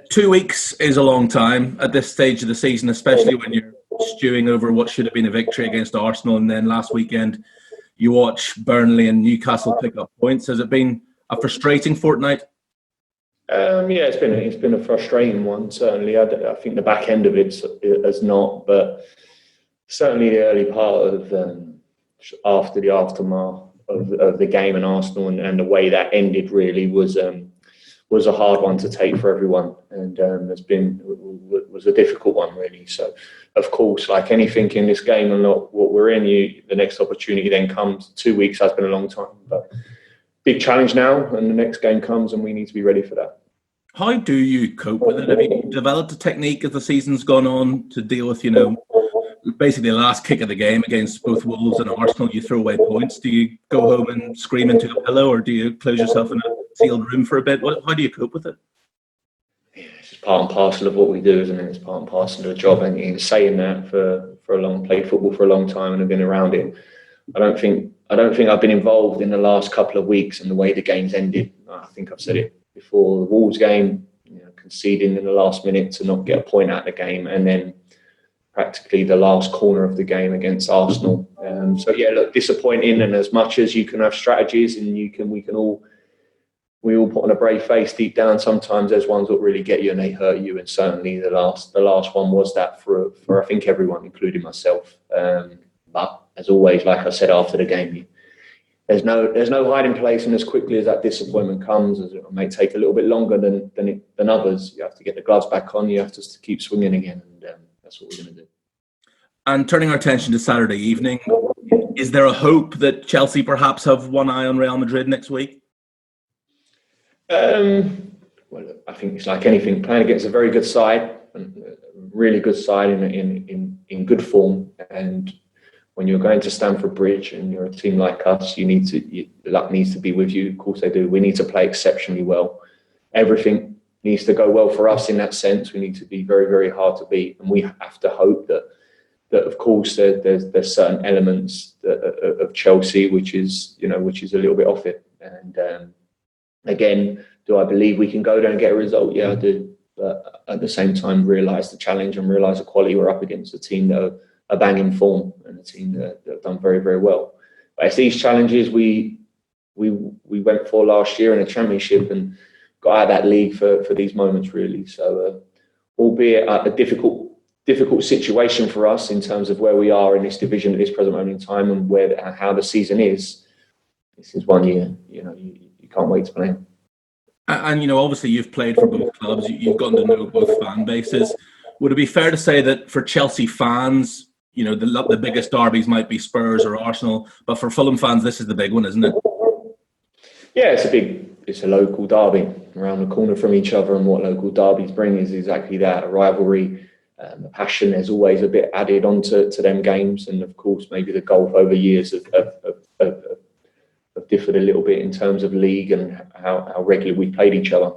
2 weeks is a long time at this stage of the season, especially when you're stewing over what should have been a victory against Arsenal, and then last weekend you watch Burnley and Newcastle pick up points. Has it been a frustrating fortnight? Yeah, it's been a frustrating one. Certainly, I think the back end of it has not, but certainly the early part of after the aftermath of the game in Arsenal and the way that ended really was a hard one to take for everyone, and was a difficult one really. So, of course, like anything in this game and not what we're in, the next opportunity then comes. 2 weeks has been a long time, but big challenge now, and the next game comes, and we need to be ready for that. How do you cope with it? Have you developed a technique as the season's gone on to deal with, basically the last kick of the game against both Wolves and Arsenal, you throw away points? Do you go home and scream into a pillow, or do you close yourself in a sealed room for a bit? How do you cope with it? Yeah, it's just part and parcel of what we do, isn't it? It's part and parcel of the job. And saying that played football for a long time and have been around it, I don't think I've been involved in the last couple of weeks and the way the game's ended. I think I've said it before. The Wolves game, conceding in the last minute to not get a point out of the game, and then practically the last corner of the game against Arsenal. So yeah, look, disappointing. And as much as you can have strategies and we all put on a brave face deep down, sometimes there's ones that really get you and they hurt you. And certainly the last one was that for I think everyone, including myself. But as always, like I said after the game, there's no hiding place, and as quickly as that disappointment comes, as it may take a little bit longer than others, you have to get the gloves back on. You have to keep swinging again, and that's what we're going to do. And turning our attention to Saturday evening, is there a hope that Chelsea perhaps have one eye on Real Madrid next week? Well, I think it's like anything. Playing against a very good side, a really good side in good form, and when you're going to Stamford Bridge and you're a team like us, luck needs to be with you. Of course they do. We need to play exceptionally well. Everything needs to go well for us in that sense. We need to be very, very hard to beat, and we have to hope that of course there's certain elements of Chelsea which is a little bit off it. And again, do I believe we can go there and get a result? Yeah, I do. But at the same time, realise the challenge and realise the quality we're up against, a team that are banging form and a team that have done very, very well. But it's these challenges we went for last year in the Championship and got out of that league for these moments, really. So, albeit a difficult situation for us in terms of where we are in this division at this present moment in time and how the season is, this is one year, you can't wait to play. And, obviously you've played for both clubs. You've gotten to know both fan bases. Would it be fair to say that for Chelsea fans, the biggest derbies might be Spurs or Arsenal, but for Fulham fans, this is the big one, isn't it? Yeah, it's a local derby around the corner from each other, and what local derbies bring is exactly that, a rivalry, a passion. There's always a bit added onto them games, and of course maybe the gulf over years have differed a little bit in terms of league and how regularly we played each other.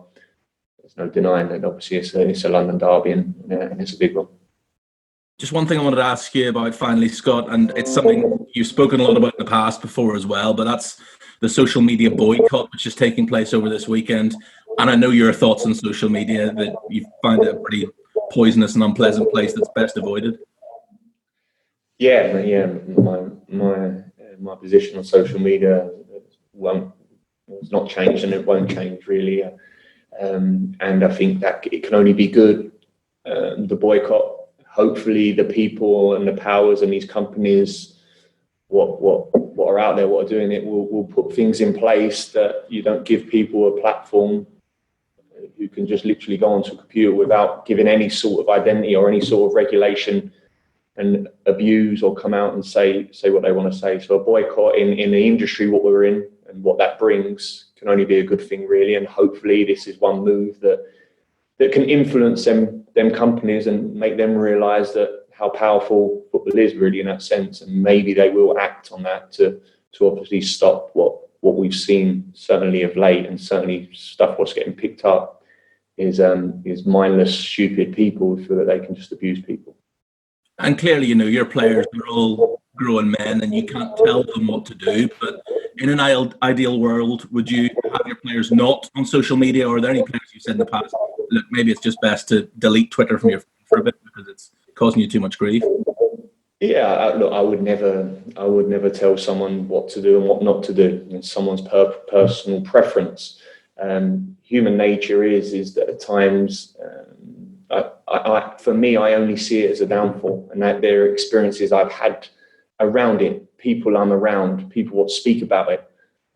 There's no denying that obviously it's a London derby and it's a big one. Just one thing I wanted to ask you about finally, Scott, and it's something you've spoken a lot about in the past before as well, but that's the social media boycott, which is taking place over this weekend. And I know your thoughts on social media, that you find it a pretty poisonous and unpleasant place that's best avoided. Yeah. My position on social media has not changed, and it won't change really. And I think that it can only be good. The boycott, hopefully, the people and the powers and these companies, what are out there, what are doing it, will put things in place that you don't give people a platform who can just literally go onto a computer without giving any sort of identity or any sort of regulation and abuse or come out and say what they want to say. So a boycott in the industry, what we're in and what that brings, can only be a good thing, really. And hopefully this is one move that can influence them companies and make them realise that how powerful football is, really, in that sense. And maybe they will act on that to obviously stop what we've seen, certainly of late, and certainly stuff what's getting picked up is mindless, stupid people who feel that they can just abuse people. And clearly, your players are all grown men and you can't tell them what to do. But in an ideal world, would you have your players not on social media, or are there any players you said in the past, look, maybe it's just best to delete Twitter from your phone for a bit because it's causing you too much grief? Yeah, look, I would never tell someone what to do and what not to do. It's someone's personal preference. Human nature is that at times, for me, I only see it as a downfall, and that there are experiences I've had around it, people I'm around, people what speak about it.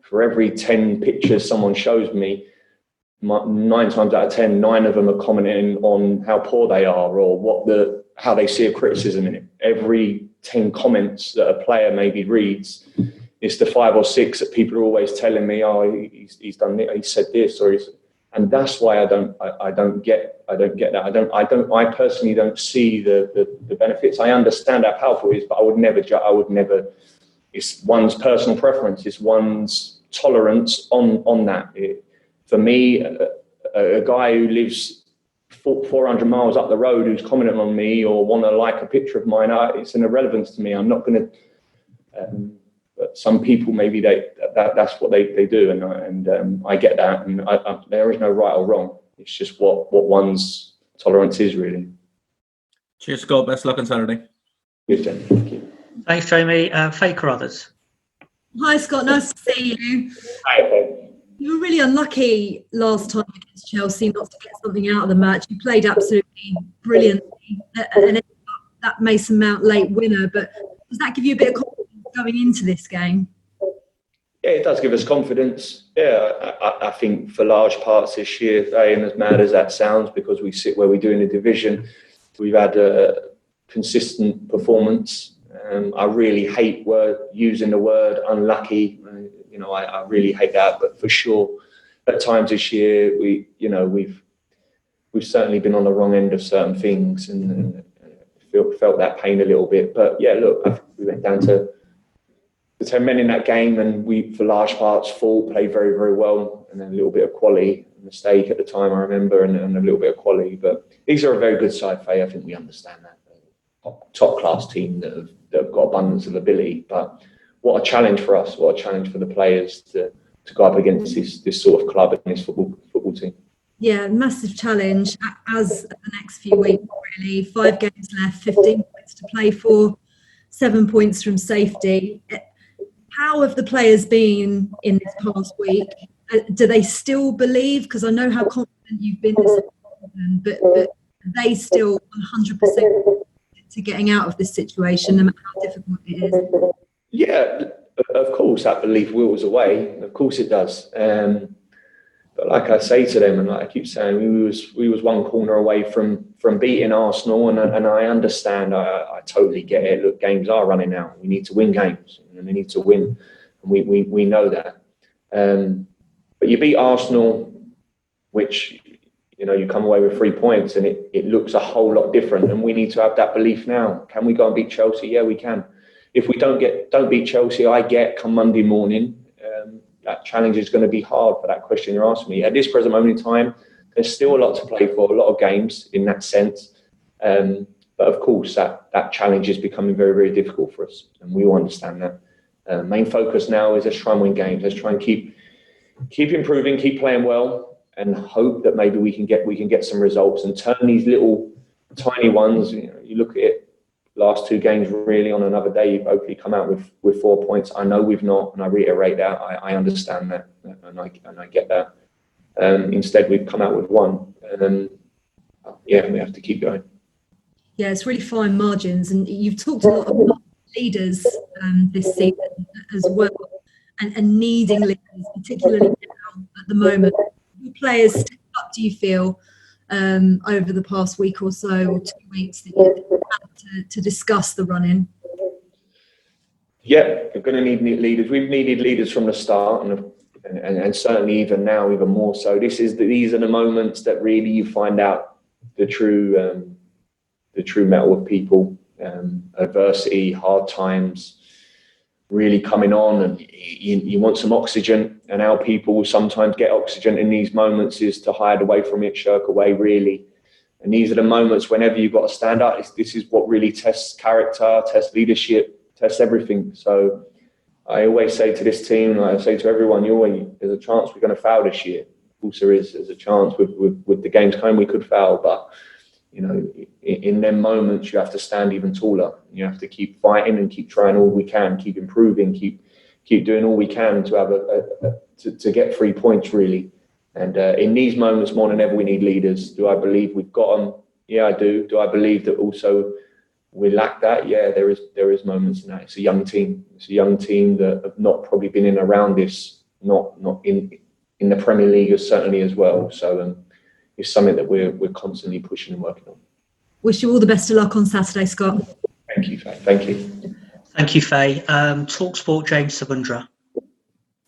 For every 10 pictures someone shows me, 9 times out of 10, 9 of them are commenting on how poor they are or how they see a criticism in it. Every 10 comments that a player maybe reads, it's the 5 or 6 that people are always telling me, oh, he's done it, he said this, and that's why I don't get that. I personally don't see the benefits. I understand how powerful it is, but I would never. It's one's personal preference. It's one's tolerance on that. For me, a guy who lives 400 miles up the road who's commenting on me or want to like a picture of mine, it's an irrelevance to me. I'm not going to. But some people, maybe that's what they do, and I get that. And there is no right or wrong. It's just what one's tolerance is, really. Cheers, Scott. Best luck on Saturday. Good, Jen. Thank you. Thanks, Jamie. Faye Carruthers. Hi, Scott. Nice to see you. Hi. You were really unlucky last time against Chelsea not to get something out of the match. You played absolutely brilliantly, and that Mason Mount late winner. But does that give you a bit of confidence going into this game? Yeah, it does give us confidence. Yeah, I think for large parts this year, and as mad as that sounds, because we sit where we do in the division, we've had a consistent performance. I really hate using the word unlucky. I really hate that. But for sure, at times this year, we've certainly been on the wrong end of certain things and felt that pain a little bit. But yeah, look, we went down to the 10 men in that game, and we, for large parts, played very, very well, and then a little bit of quality, mistake at the time, I remember, and a little bit of quality. But these are a very good side, Faye. I think we understand that. Top class team that have got abundance of ability. But what a challenge for us! What a challenge for the players to go up against this sort of club and this football team. Yeah, massive challenge as the next few weeks, really. 5 games left, 15 points to play for, 7 points from safety. How have the players been in this past week? Do they still believe? Because I know how confident you've been this season, but are they still 100% to getting out of this situation, no matter how difficult it is? Yeah, of course, that belief wills away. Of course it does. But like I say to them, and like I keep saying, we was one corner away from beating Arsenal, and I understand. I totally get it. Look, games are running out. We need to win games, and we need to win, and we know that. But you beat Arsenal, which you come away with 3 points, and it looks a whole lot different. And we need to have that belief now. Can we go and beat Chelsea? Yeah, we can. If we don't beat Chelsea, I get come Monday morning. That challenge is going to be hard for that question you're asking me. At this present moment in time, there's still a lot to play for, a lot of games in that sense. But of course, that challenge is becoming very, very difficult for us, and we all understand that. Main focus now is let's try and win games. Let's try and keep improving, keep playing well, and hope that maybe we can get some results and turn these little tiny ones. You look at it. Last 2 games, really, on another day, you've hopefully come out with 4 points. I know we've not, and I reiterate that. I understand that, and I get that. Instead, we've come out with 1, and we have to keep going. Yeah, it's really fine margins, and you've talked a lot about leaders this season as well, and needing leaders, particularly now at the moment. Your players step up, do you feel, over the past week or so, or 2 weeks that you've had to discuss the run-in? Yeah, we're going to need leaders. We've needed leaders from the start, and certainly even now, even more so. These are the moments that really you find out the true mettle of people. Adversity, hard times, really coming on, and you want some oxygen. And how people sometimes get oxygen in these moments is to hide away from it, shirk away, really. And these are the moments whenever you've got to stand up. This is what really tests character, tests leadership, tests everything. So I always say to this team, like I say to everyone, there's a chance we're going to foul this year. Of course there is. There's a chance with the games coming we could foul, but in them moments you have to stand even taller. You have to keep fighting and keep trying all we can, keep improving, keep doing all we can to have to get 3 points really. And in these moments more than ever, we need leaders. Do I believe we've got them? Yeah, I do. Do I believe that also we lack that? Yeah, there is moments in that. It's a young team. It's a young team that have not probably been in around this, not in the Premier League certainly as well. So it's something that we're constantly pushing and working on. Wish you all the best of luck on Saturday, Scott. Thank you, Faye. Thank you. Thank you, Faye. TalkSport, James Sabundra.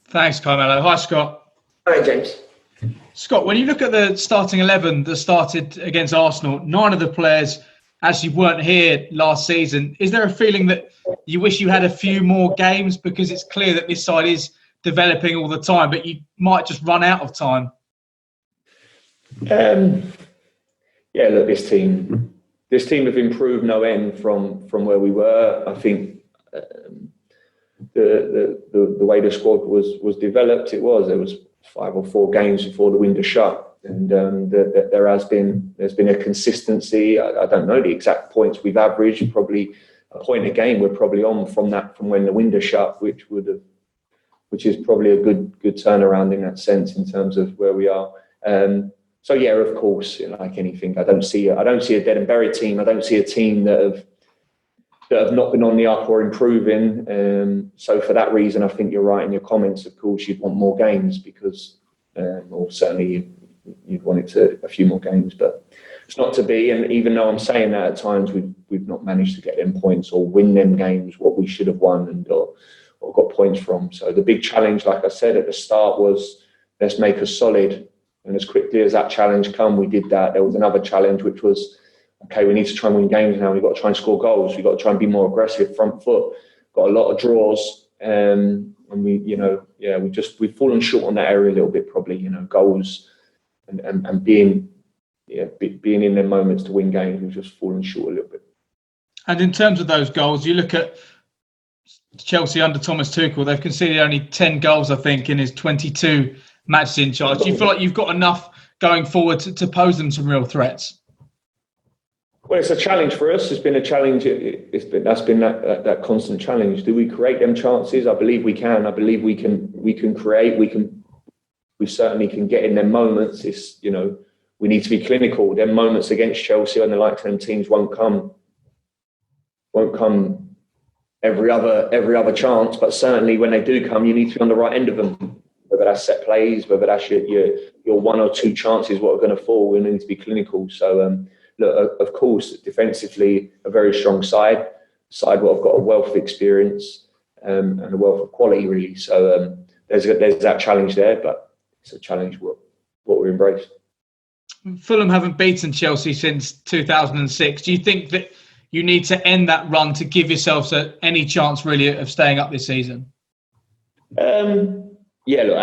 Thanks, Carmelo. Hi, Scott. Hi, James. Scott, when you look at the starting 11 that started against Arsenal, 9 of the players actually weren't here last season. Is there a feeling that you wish you had a few more games, because it's clear that this side is developing all the time, but you might just run out of time? Yeah, look, this team have improved no end from where we were. I think the way the squad was developed, there was 5 or 4 games before the window shut, and there's been a consistency. I don't know the exact points we've averaged, probably a point a game we're probably on from when the window shut, which is probably a good turnaround in that sense in terms of where we are. So yeah, of course, like anything, I don't see a dead and buried team. I don't see a team that have not been on the up or improving. So for that reason, I think you're right in your comments. Of course, you'd want more games because, or certainly you'd want it to a few more games, but it's not to be. And even though I'm saying that at times, we've not managed to get them points or win them games what we should have won or got points from. So the big challenge, like I said at the start, was let's make us solid. And as quickly as that challenge come, we did that. There was another challenge, which was, okay, we need to try and win games now. We've got to try and score goals. We've got to try and be more aggressive, front foot. Got a lot of draws. And we've fallen short on that area a little bit, probably, goals and being in their moments to win games. We've just fallen short a little bit. And in terms of those goals, you look at Chelsea under Thomas Tuchel, they've conceded only 10 goals, I think, in his 22 matches in charge. Do you feel like you've got enough going forward to pose them some real threats? Well, it's a challenge for us. It's been a challenge. That's been that constant challenge. Do we create them chances? I believe we can. I believe we can create. We certainly can get in them moments. It's we need to be clinical. Them moments against Chelsea and the likes of them teams won't come every other chance. But certainly when they do come, you need to be on the right end of them. Whether that's set plays, whether that's your 1 or 2 chances, what are going to fall, we need to be clinical. So, look, of course, defensively, a very strong side what have got a wealth of experience and a wealth of quality, really. So there's that challenge there, but it's a challenge what we embrace. Fulham haven't beaten Chelsea since 2006. Do you think that you need to end that run to give yourselves any chance, really, of staying up this season? Yeah, look,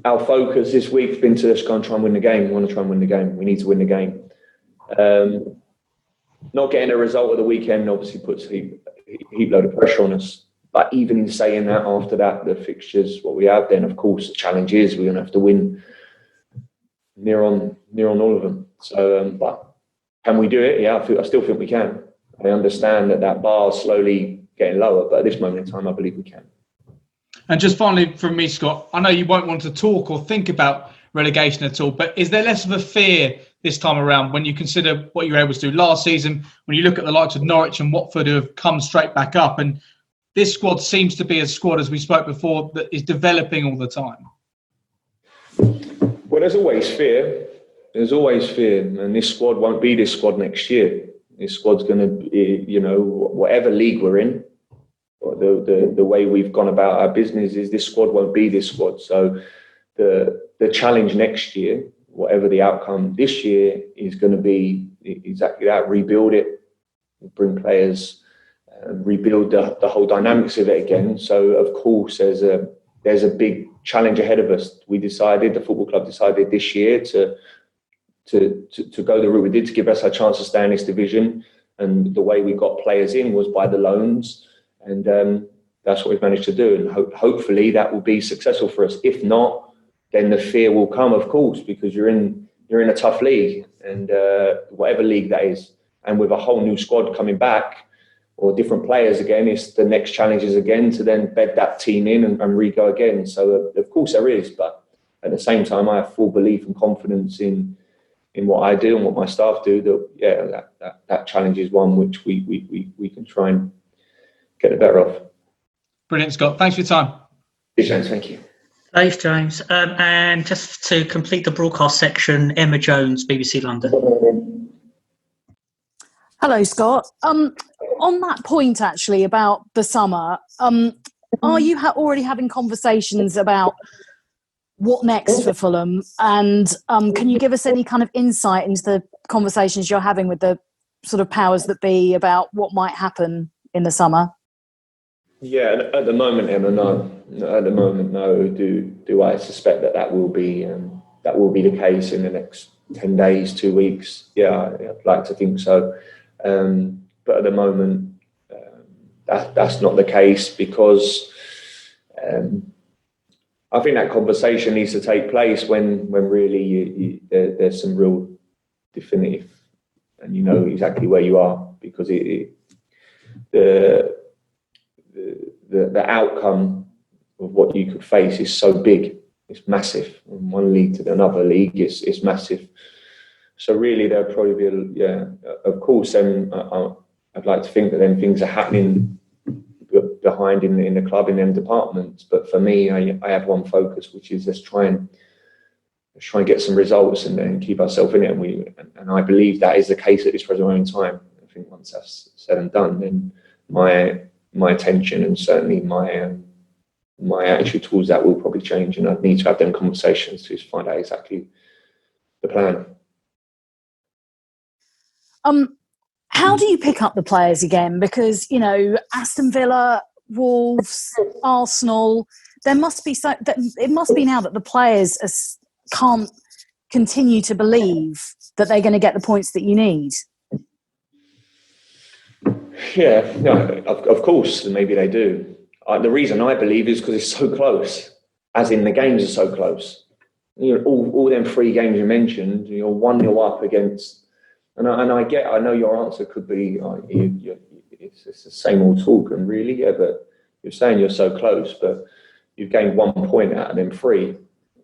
our focus this week has been to just go and try and win the game. We want to try and win the game. We need to win the game. Not getting a result of the weekend obviously puts a heap load of pressure on us. But even in saying that, after that, the fixtures, what we have, then of course the challenge is we're going to have to win near on all of them. So, but can we do it? Yeah, I still think we can. I understand that bar is slowly getting lower, but at this moment in time, I believe we can. And just finally from me, Scott, I know you won't want to talk or think about relegation at all, but is there less of a fear this time around when you consider what you were able to do last season, when you look at the likes of Norwich and Watford who have come straight back up, and this squad seems to be a squad, as we spoke before, that is developing all the time? Well, there's always fear. There's always fear, and this squad won't be this squad next year. This squad's going to be, whatever league we're in, the way we've gone about our business is this squad won't be this squad. So the challenge next year, whatever the outcome this year, is going to be exactly that: rebuild it, bring players, rebuild the whole dynamics of it again. So of course there's a big challenge ahead of us. The football club decided this year to go the route we did to give us a chance to stay in this division, and the way we got players in was by the loans. And that's what we've managed to do, and hopefully that will be successful for us. If not, then the fear will come, of course, because you're in a tough league, and whatever league that is, and with a whole new squad coming back or different players again, it's the next challenge is again to then bed that team in and re-go again. So of course there is, but at the same time, I have full belief and confidence in what I do and what my staff do. That challenge is one which we can try and get the better of. Brilliant, Scott. Thanks for your time. James, thank you. Thanks, James. And just to complete the broadcast section, Emma Jones, BBC London. Hello, Scott. On that point, actually, about the summer, are you already having conversations about what next for Fulham? And can you give us any kind of insight into the conversations you're having with the sort of powers that be about what might happen in the summer? Yeah, at the moment, Emma, no. At the moment, no. Do I suspect that will be the case in the next 10 days, 2 weeks? Yeah, I'd like to think so. But at the moment, that's not the case, because I think that conversation needs to take place when really there's some real definitive, and you know exactly where you are, because the outcome of what you could face is so big. It's massive. From one league to another league, it's massive. So really, there'll probably be, of course, then I'd like to think that then things are happening behind in the club, in them departments. But for me, I have one focus, which is let's try and get some results and then keep ourselves in it. And I believe that is the case at this present moment in time. I think once that's said and done, then my attention and certainly my attitude towards that will probably change, and I'd need to have them conversations to find out exactly the plan. How do you pick up the players again? Because, you know, Aston Villa, Wolves, Arsenal, it must be now that the players can't continue to believe that they're going to get the points that you need. Yeah, no, of course, maybe they do. The reason I believe is because it's so close, as in the games are so close. You know, all them 3 games you mentioned, you're 1-0 up against. And I know your answer could be, it's the same old talk, and really, yeah, but you're saying you're so close, but you've gained 1 point out of them 3.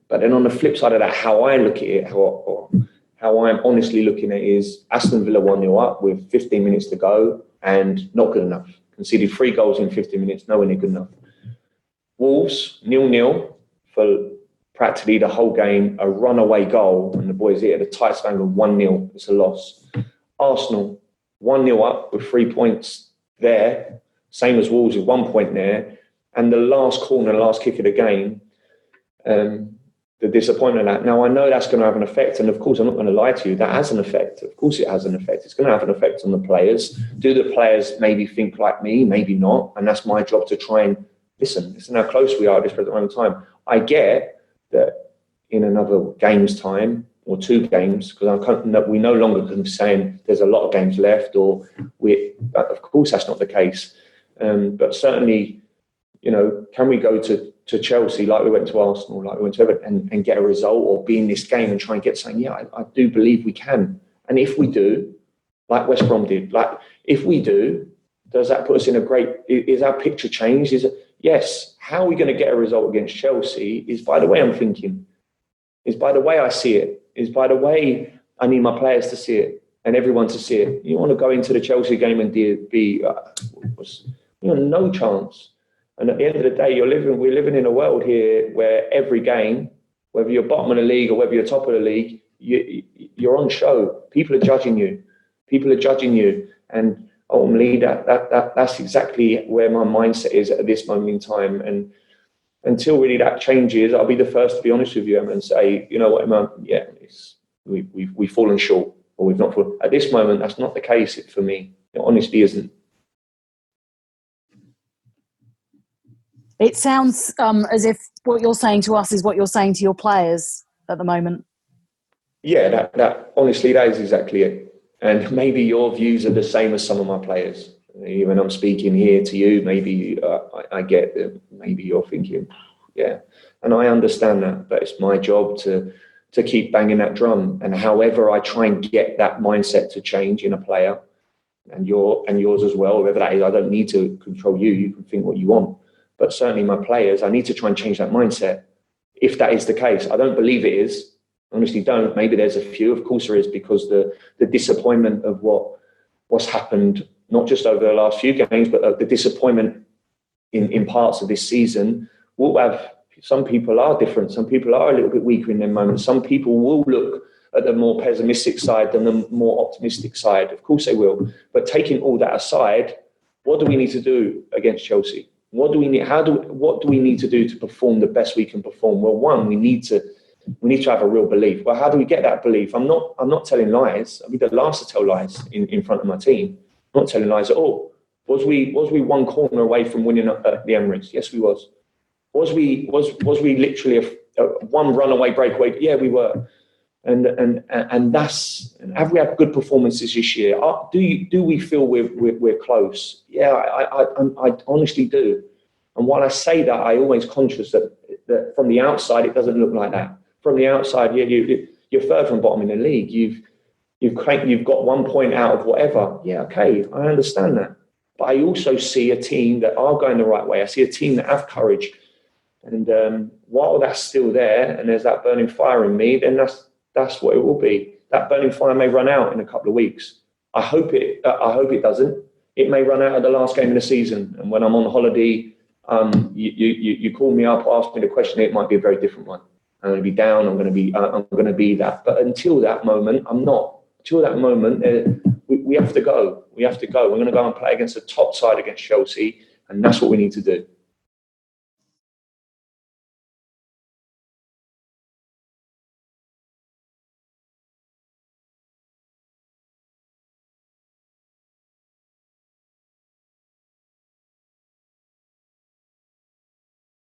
But then on the flip side of that, how I look at it, how I'm honestly looking at it is Aston Villa 1-0 up with 15 minutes to go and not good enough. Conceded 3 goals in 15 minutes, nowhere near good enough. Wolves 0-0 for practically the whole game, a runaway goal, and the boys hit at a tight span of 1-0. It's a loss. Arsenal 1-0 up with 3 points there, same as Wolves with 1 point there, and the last corner, last kick of the game, the disappointment of that. Now I know that's going to have an effect, and of course I'm not going to lie to you, that has an effect. Of course it has an effect. It's going to have an effect on the players. Do the players maybe think like me? Maybe not, and that's my job to try and listen how close we are at this present moment in time. I get that in another game's time or 2 games, because we no longer can be saying there's a lot of games left, or of course that's not the case. But certainly, you know, can we go to Chelsea like we went to Arsenal, like we went to Everton, and get a result, or be in this game and try and get something? Yeah, I do believe we can. And if we do, like West Brom did, if we do, does that put us in is our picture changed? Yes. How are we going to get a result against Chelsea is by the way I'm thinking, is by the way I see it, is by the way I need my players to see it and everyone to see it. You want to go into the Chelsea game and no chance. And at the end of the day, we're living in a world here where every game, whether you're bottom of the league or whether you're top of the league, you're on show. People are judging you. And ultimately, that's exactly where my mindset is at this moment in time. And until really that changes, I'll be the first to be honest with you, Emma, and say, you know what, Emma, yeah, we've fallen short, or we've not fallen. At this moment, that's not the case for me. It honestly isn't. It sounds as if what you're saying to us is what you're saying to your players at the moment. Yeah, that honestly, that is exactly it. And maybe your views are the same as some of my players. When I'm speaking here to you, maybe I get that maybe you're thinking, yeah, and I understand that, but it's my job to keep banging that drum. And however I try and get that mindset to change in a player, and yours as well, whatever that is, I don't need to control you. You can think what you want, but certainly my players, I need to try and change that mindset. If that is the case, I don't believe it is. Honestly, don't. Maybe there's a few. Of course there is, because the disappointment of what's happened, not just over the last few games, but the disappointment in parts of this season will have. Some people are different. Some people are a little bit weaker in their moments. Some people will look at the more pessimistic side than the more optimistic side. Of course they will. But taking all that aside, what do we need to do against Chelsea? What do we need? What do we need to do to perform the best we can perform? Well, one, we need to have a real belief. Well, how do we get that belief? I'm not telling lies. I'll be the last to tell lies in front of my team. I'm not telling lies at all. Was we one corner away from winning at the Emirates? Yes, we was. Was we literally a one runaway breakaway? Yeah, we were. And that's. Have we had good performances this year? Do we feel we're close? Yeah, I honestly do. And while I say that, I always conscious that from the outside it doesn't look like that. From the outside, yeah, you're third from bottom in the league. You've got 1 point out of whatever. Yeah, okay, I understand that. But I also see a team that are going the right way. I see a team that have courage. And while that's still there, and there's that burning fire in me, then that's what it will be. That burning fire may run out in a couple of weeks. I hope it doesn't. It may run out at the last game of the season. And when I'm on holiday, you call me up, ask me the question. It might be a very different one. I'm going to be down. I'm going to be that. But until that moment, I'm not. Until that moment, we have to go. We have to go. We're going to go and play against the top side against Chelsea, and that's what we need to do.